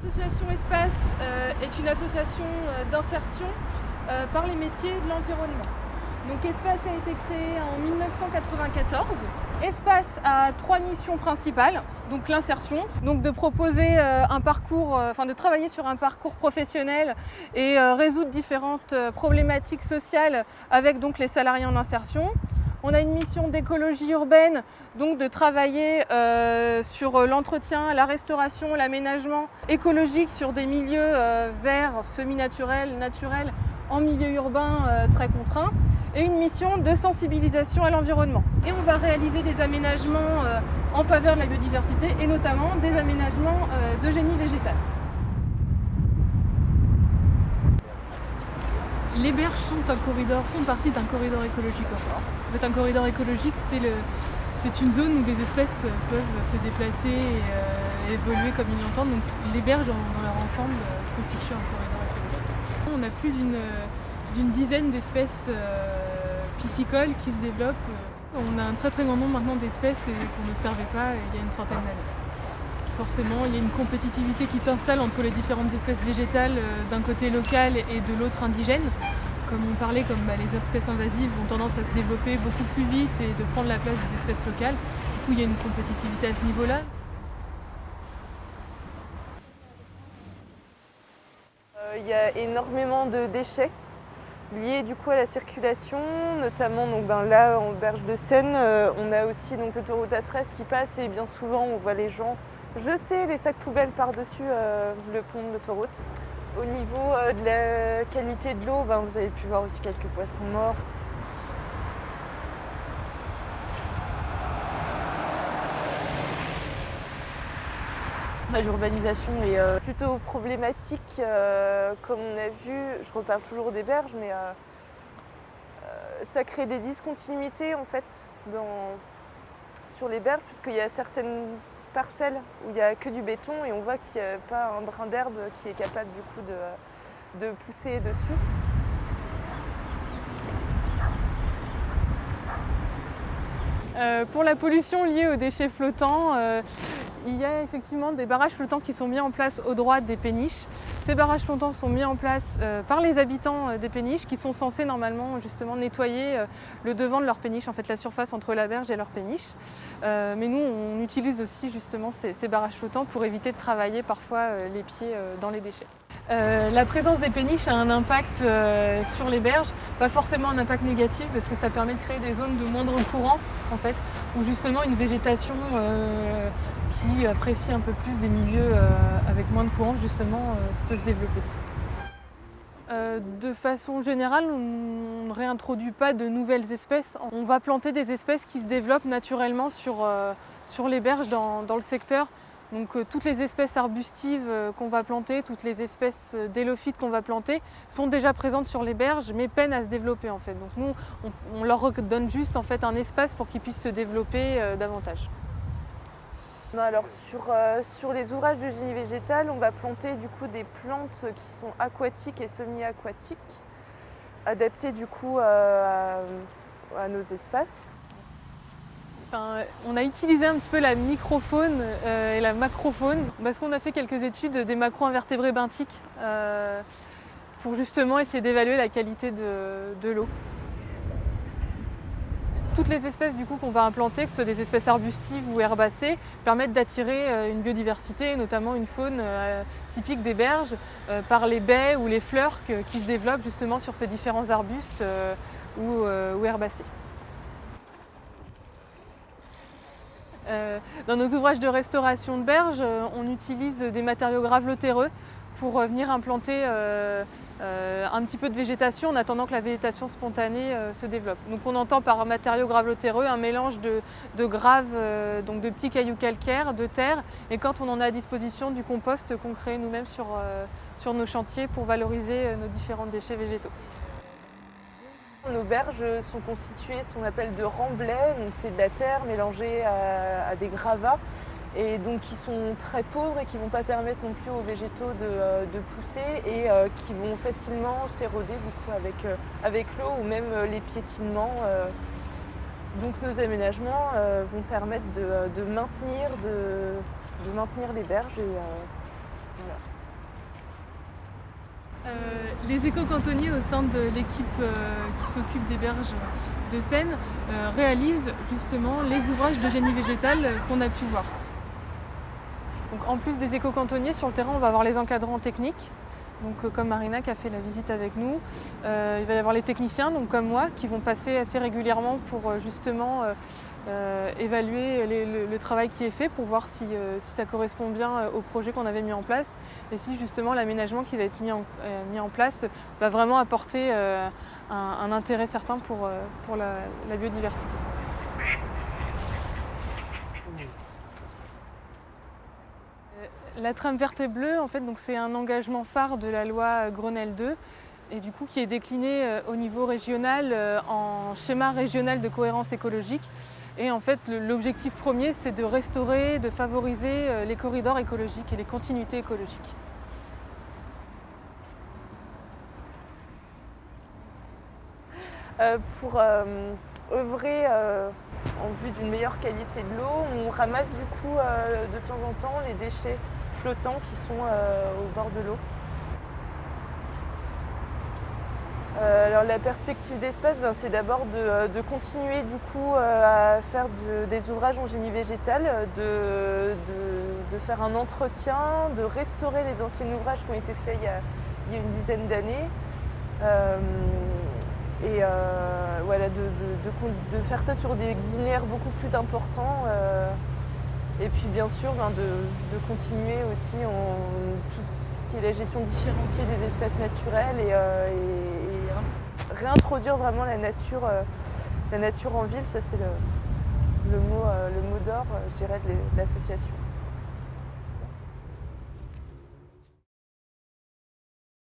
L'association Espace est une association d'insertion par les métiers de l'environnement. Donc Espace a été créé en 1994. Espace a 3 missions principales, donc l'insertion, donc de proposer un parcours, de travailler sur un parcours professionnel et résoudre différentes problématiques sociales avec donc les salariés en insertion. On a une mission d'écologie urbaine, donc de travailler sur l'entretien, la restauration, l'aménagement écologique sur des milieux verts, semi-naturels, naturels, en milieu urbain très contraint. Et une mission de sensibilisation à l'environnement. Et on va réaliser des aménagements en faveur de la biodiversité et notamment des aménagements de génie végétal. Les berges font partie d'un corridor écologique encore. En fait, un corridor écologique, c'est une zone où les espèces peuvent se déplacer et évoluer comme ils l'entendent. Donc les berges dans leur ensemble constituent un corridor écologique. On a plus d'une dizaine d'espèces piscicoles qui se développent. On a un très grand nombre maintenant d'espèces qu'on n'observait pas il y a une trentaine d'années. Forcément, il y a une compétitivité qui s'installe entre les différentes espèces végétales d'un côté local et de l'autre indigène. Comme on parlait, les espèces invasives ont tendance à se développer beaucoup plus vite et de prendre la place des espèces locales. Du coup, il y a une compétitivité à ce niveau-là. Il y a énormément de déchets liés du coup à la circulation, notamment là en Berge de Seine, on a aussi l'autoroute A13 qui passe et bien souvent on voit les gens jeter les sacs poubelles par-dessus le pont de l'autoroute. Au niveau de la qualité de l'eau, vous avez pu voir aussi quelques poissons morts. L'urbanisation est plutôt problématique, comme on a vu, je reparle toujours des berges, mais ça crée des discontinuités en fait sur les berges, puisqu'il y a certaines parcelles où il n'y a que du béton et on voit qu'il n'y a pas un brin d'herbe qui est capable du coup de pousser dessus. Pour la pollution liée aux déchets flottants, il y a effectivement des barrages flottants qui sont mis en place au droit des péniches. Ces barrages flottants sont mis en place par les habitants des péniches qui sont censés normalement justement nettoyer le devant de leur péniche, en fait la surface entre la berge et leur péniche. Mais nous on utilise aussi justement ces barrages flottants pour éviter de travailler parfois les pieds dans les déchets. La présence des péniches a un impact sur les berges, pas forcément un impact négatif parce que ça permet de créer des zones de moindre courant en fait, où justement une végétation qui apprécie un peu plus des milieux avec moins de courant justement peut se développer. De façon générale, on ne réintroduit pas de nouvelles espèces. On va planter des espèces qui se développent naturellement sur les berges dans le secteur. Donc toutes les espèces arbustives qu'on va planter, toutes les espèces d'hélophytes qu'on va planter sont déjà présentes sur les berges mais peinent à se développer en fait. Donc nous, on leur donne juste en fait un espace pour qu'ils puissent se développer davantage. Alors sur les ouvrages de génie végétal, on va planter du coup des plantes qui sont aquatiques et semi-aquatiques, adaptées du coup à nos espaces. On a utilisé un petit peu la microfaune et la macrofaune parce qu'on a fait quelques études des macro-invertébrés benthiques pour justement essayer d'évaluer la qualité de l'eau. Toutes les espèces du coup qu'on va implanter, que ce soit des espèces arbustives ou herbacées, permettent d'attirer une biodiversité, notamment une faune typique des berges, par les baies ou les fleurs qui se développent justement sur ces différents arbustes ou herbacées. Dans nos ouvrages de restauration de berges, on utilise des matériaux gravelotéreux pour venir implanter un petit peu de végétation en attendant que la végétation spontanée se développe. Donc on entend par matériaux gravelotéreux un mélange de graves, donc de petits cailloux calcaires, de terre, et quand on en a à disposition du compost qu'on crée nous-mêmes sur nos chantiers pour valoriser nos différents déchets végétaux. Nos berges sont constituées de ce qu'on appelle de remblais, donc c'est de la terre mélangée à des gravats et donc qui sont très pauvres et qui ne vont pas permettre non plus aux végétaux de pousser et qui vont facilement s'éroder du coup avec l'eau ou même les piétinements. Donc nos aménagements vont permettre de maintenir les berges et voilà. Les éco-cantonniers au sein de l'équipe qui s'occupe des berges de Seine réalisent justement les ouvrages de génie végétal qu'on a pu voir. Donc, en plus des éco-cantonniers, sur le terrain, on va avoir les encadrants techniques. Donc, comme Marina qui a fait la visite avec nous, il va y avoir les techniciens, donc comme moi, qui vont passer assez régulièrement pour justement évaluer le travail qui est fait pour voir si ça correspond bien au projet qu'on avait mis en place et si justement l'aménagement qui va être mis en place va vraiment apporter un intérêt certain pour la biodiversité. La trame verte et bleue, en fait, donc c'est un engagement phare de la loi Grenelle 2 et du coup qui est décliné au niveau régional en schéma régional de cohérence écologique. Et en fait, l'objectif premier, c'est de restaurer, de favoriser les corridors écologiques et les continuités écologiques. Pour œuvrer en vue d'une meilleure qualité de l'eau, on ramasse du coup de temps en temps les déchets flottants qui sont au bord de l'eau. Alors la perspective d'espace, c'est d'abord de continuer du coup à faire des ouvrages en génie végétal, de faire un entretien, de restaurer les anciens ouvrages qui ont été faits il y a une dizaine d'années. Et voilà, de faire ça sur des linéaires beaucoup plus importants. Et puis bien sûr de continuer aussi tout ce qui est la gestion différenciée des espaces naturels et réintroduire vraiment la nature en ville. Ça c'est le mot d'or, je dirais, de l'association.